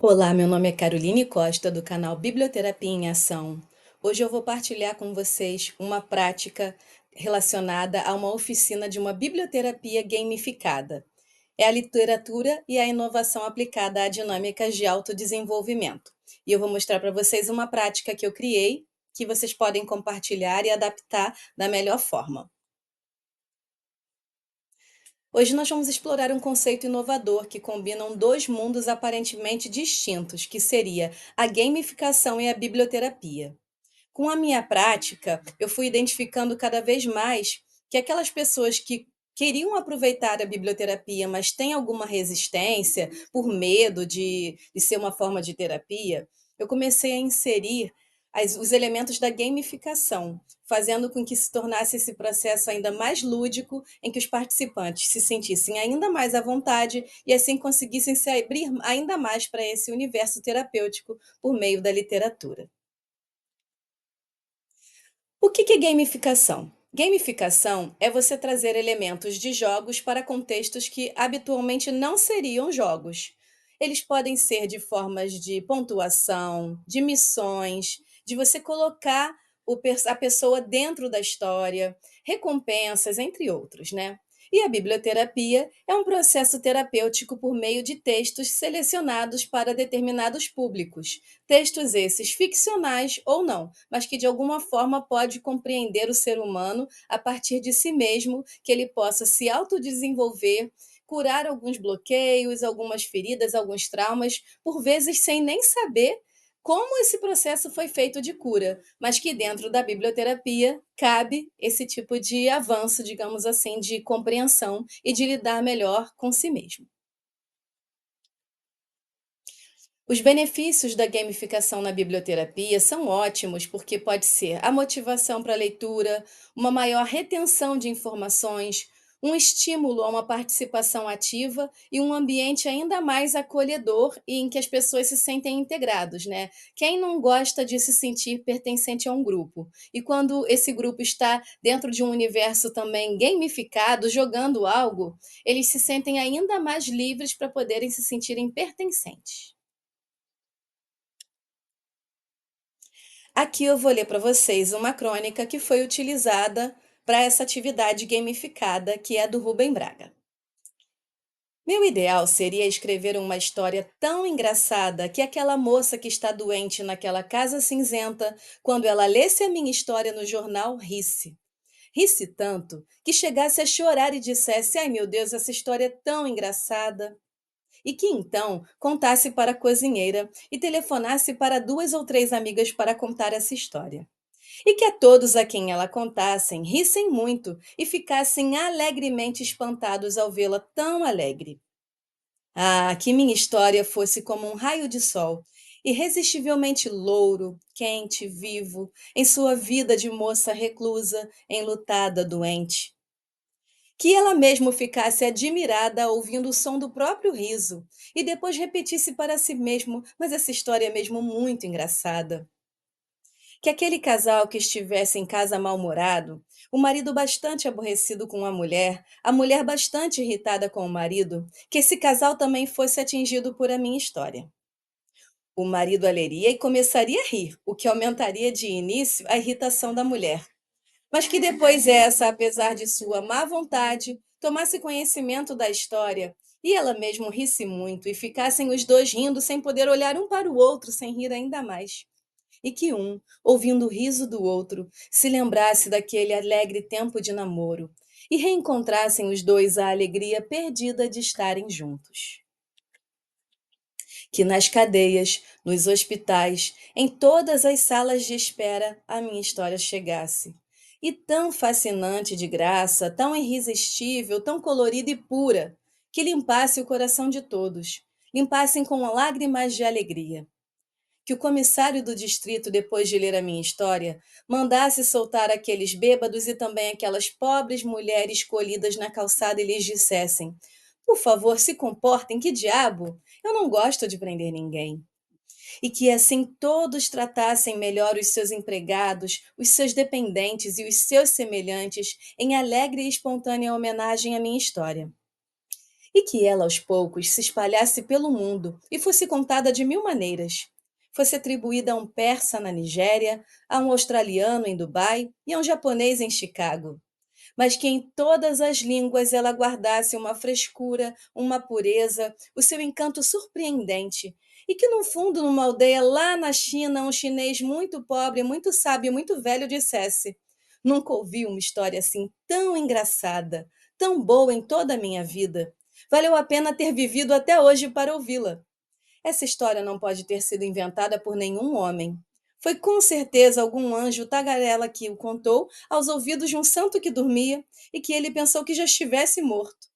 Olá, meu nome é Caroline Costa, do canal Biblioterapia em Ação. Hoje eu vou partilhar com vocês uma prática relacionada a uma oficina de uma biblioterapia gamificada. É a literatura e a inovação aplicada a dinâmicas de autodesenvolvimento. E eu vou mostrar para vocês uma prática que eu criei, que vocês podem compartilhar e adaptar da melhor forma. Hoje nós vamos explorar um conceito inovador que combinam dois mundos aparentemente distintos, que seria a gamificação e a biblioterapia. Com a minha prática, eu fui identificando cada vez mais que aquelas pessoas que queriam aproveitar a biblioterapia, mas têm alguma resistência por medo de ser uma forma de terapia, eu comecei a inserir os elementos da gamificação, fazendo com que se tornasse esse processo ainda mais lúdico, em que os participantes se sentissem ainda mais à vontade e assim conseguissem se abrir ainda mais para esse universo terapêutico por meio da literatura. O que é gamificação? Gamificação é você trazer elementos de jogos para contextos que habitualmente não seriam jogos. Eles podem ser de formas de pontuação, de missões, de você colocar a pessoa dentro da história, recompensas, entre outros, né? E a biblioterapia é um processo terapêutico por meio de textos selecionados para determinados públicos. Textos esses ficcionais ou não, mas que de alguma forma pode compreender o ser humano a partir de si mesmo, que ele possa se autodesenvolver, curar alguns bloqueios, algumas feridas, alguns traumas, por vezes sem nem saber como esse processo foi feito de cura, mas que dentro da biblioterapia cabe esse tipo de avanço, digamos assim, de compreensão e de lidar melhor com si mesmo. Os benefícios da gamificação na biblioterapia são ótimos, porque pode ser a motivação para a leitura, uma maior retenção de informações, um estímulo a uma participação ativa e um ambiente ainda mais acolhedor e em que as pessoas se sentem integrados, né? Quem não gosta de se sentir pertencente a um grupo? E quando esse grupo está dentro de um universo também gamificado, jogando algo, eles se sentem ainda mais livres para poderem se sentirem pertencentes. Aqui eu vou ler para vocês uma crônica que foi utilizada para essa atividade gamificada, que é do Rubem Braga. Meu ideal seria escrever uma história tão engraçada que aquela moça que está doente naquela casa cinzenta, quando ela lesse a minha história no jornal, risse. Risse tanto que chegasse a chorar e dissesse: Ai meu Deus, essa história é tão engraçada. E que então contasse para a cozinheira e telefonasse para duas ou três amigas para contar essa história. E que a todos a quem ela contassem rissem muito e ficassem alegremente espantados ao vê-la tão alegre. Ah, que minha história fosse como um raio de sol, irresistivelmente louro, quente, vivo, em sua vida de moça reclusa, enlutada, doente. Que ela mesmo ficasse admirada ouvindo o som do próprio riso e depois repetisse para si mesmo: Mas essa história é mesmo muito engraçada. Que aquele casal que estivesse em casa mal-humorado, o marido bastante aborrecido com a mulher bastante irritada com o marido, que esse casal também fosse atingido por a minha história. O marido a leria e começaria a rir, o que aumentaria de início a irritação da mulher. Mas que depois essa, apesar de sua má vontade, tomasse conhecimento da história e ela mesmo risse muito e ficassem os dois rindo sem poder olhar um para o outro sem rir ainda mais. E que um, ouvindo o riso do outro, se lembrasse daquele alegre tempo de namoro e reencontrassem os dois a alegria perdida de estarem juntos. Que nas cadeias, nos hospitais, em todas as salas de espera, a minha história chegasse. E tão fascinante de graça, tão irresistível, tão colorida e pura, que limpasse o coração de todos, limpassem com lágrimas de alegria. Que o comissário do distrito, depois de ler a minha história, mandasse soltar aqueles bêbados e também aquelas pobres mulheres escolhidas na calçada e lhes dissessem: Por favor, se comportem, que diabo? Eu não gosto de prender ninguém. E que assim todos tratassem melhor os seus empregados, os seus dependentes e os seus semelhantes, em alegre e espontânea homenagem à minha história. e que ela aos poucos se espalhasse pelo mundo e fosse contada de mil maneiras. Fosse atribuída a um persa na Nigéria, a um australiano em Dubai e a um japonês em Chicago, mas que em todas as línguas ela guardasse uma frescura, uma pureza, o seu encanto surpreendente, e que no fundo, numa aldeia lá na China, um chinês muito pobre, muito sábio, muito velho dissesse: Nunca ouvi uma história assim tão engraçada, tão boa em toda a minha vida. Valeu a pena ter vivido até hoje para ouvi-la. Essa história não pode ter sido inventada por nenhum homem. Foi com certeza algum anjo tagarela que o contou aos ouvidos de um santo que dormia e que ele pensou que já estivesse morto.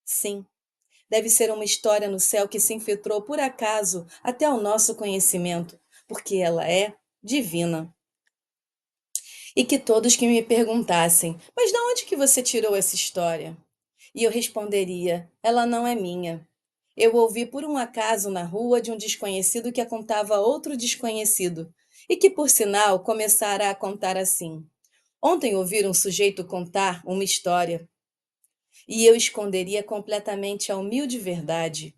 Sim, deve ser uma história no céu que se infiltrou por acaso até ao nosso conhecimento, porque ela é divina. E que todos que me perguntassem: Mas de onde que você tirou essa história? E eu responderia: Ela não é minha. Eu ouvi por um acaso na rua de um desconhecido que a contava a outro desconhecido, e que, por sinal, começara a contar assim. Ontem ouvi um sujeito contar uma história, e eu esconderia completamente a humilde verdade,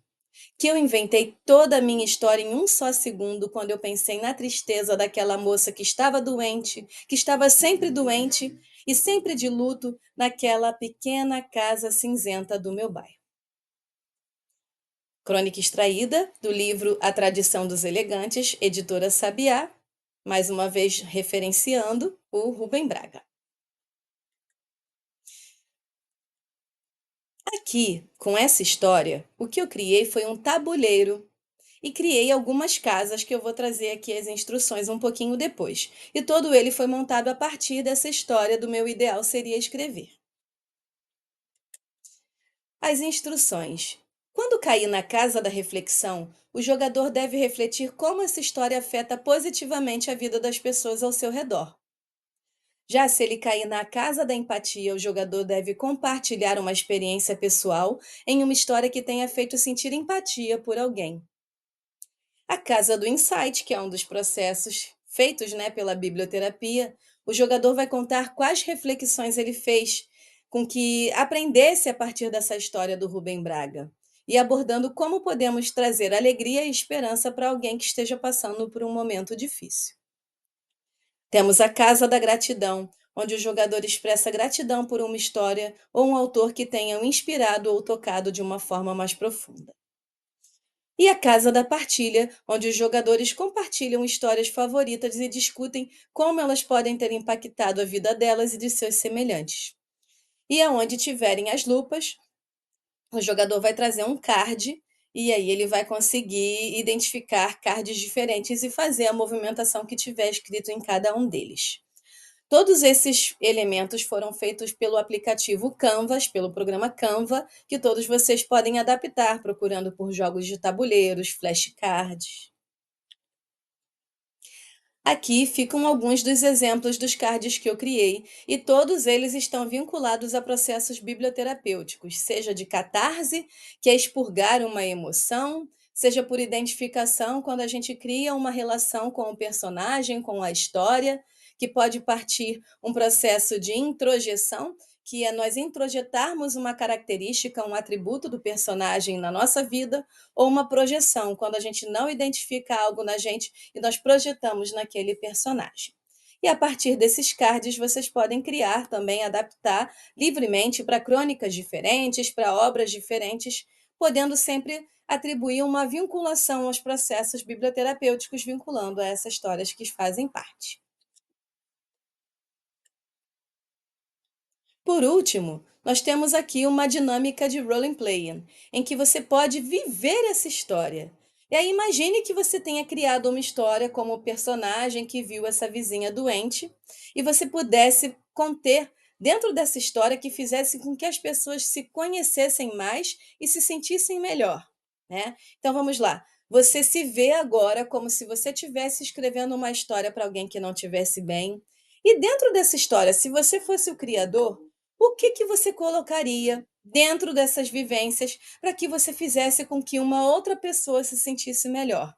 que eu inventei toda a minha história em um só segundo quando eu pensei na tristeza daquela moça que estava doente, que estava sempre doente e sempre de luto naquela pequena casa cinzenta do meu bairro. Crônica extraída do livro A Tradição dos Elegantes, editora Sabiá, mais uma vez referenciando o Rubem Braga. Aqui, com essa história, o que eu criei foi um tabuleiro e criei algumas casas que eu vou trazer aqui as instruções um pouquinho depois. E todo ele foi montado a partir dessa história do meu ideal seria escrever. As instruções. Quando cair na casa da reflexão, o jogador deve refletir como essa história afeta positivamente a vida das pessoas ao seu redor. Já se ele cair na casa da empatia, o jogador deve compartilhar uma experiência pessoal em uma história que tenha feito sentir empatia por alguém. A casa do insight, que é um dos processos feitos, né, pela biblioterapia, o jogador vai contar quais reflexões ele fez com que aprendesse a partir dessa história do Rubem Braga e abordando como podemos trazer alegria e esperança para alguém que esteja passando por um momento difícil. Temos a Casa da Gratidão, onde o jogador expressa gratidão por uma história ou um autor que tenha o inspirado ou tocado de uma forma mais profunda. E a Casa da Partilha, onde os jogadores compartilham histórias favoritas e discutem como elas podem ter impactado a vida delas e de seus semelhantes. E aonde tiverem as lupas, o jogador vai trazer um card e aí ele vai conseguir identificar cards diferentes e fazer a movimentação que tiver escrito em cada um deles. Todos esses elementos foram feitos pelo aplicativo Canvas, pelo programa Canva, que todos vocês podem adaptar procurando por jogos de tabuleiros, flashcards. Aqui ficam alguns dos exemplos dos cards que eu criei, e todos eles estão vinculados a processos biblioterapêuticos, seja de catarse, que é expurgar uma emoção, seja por identificação, quando a gente cria uma relação com o personagem, com a história, que pode partir um processo de introjeção, que é nós introjetarmos uma característica, um atributo do personagem na nossa vida, ou uma projeção, quando a gente não identifica algo na gente e nós projetamos naquele personagem. E a partir desses cards, vocês podem criar também, adaptar livremente para crônicas diferentes, para obras diferentes, podendo sempre atribuir uma vinculação aos processos biblioterapêuticos, vinculando a essas histórias que fazem parte. Por último, nós temos aqui uma dinâmica de role playing, em que você pode viver essa história. E aí imagine que você tenha criado uma história como o personagem que viu essa vizinha doente e você pudesse conter dentro dessa história que fizesse com que as pessoas se conhecessem mais e se sentissem melhor, né? Então vamos lá. Você se vê agora como se você estivesse escrevendo uma história para alguém que não tivesse bem. E dentro dessa história, se você fosse o criador, o que que você colocaria dentro dessas vivências para que você fizesse com que uma outra pessoa se sentisse melhor?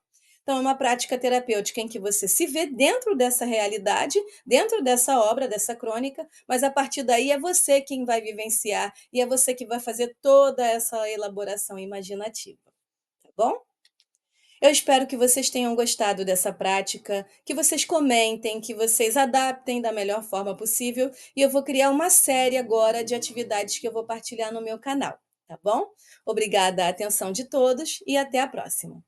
Então, é uma prática terapêutica em que você se vê dentro dessa realidade, dentro dessa obra, dessa crônica, mas a partir daí é você quem vai vivenciar e é você que vai fazer toda essa elaboração imaginativa, tá bom? Eu espero que vocês tenham gostado dessa prática, que vocês comentem, que vocês adaptem da melhor forma possível, e eu vou criar uma série agora de atividades que eu vou partilhar no meu canal, tá bom? Obrigada à atenção de todos e até a próxima.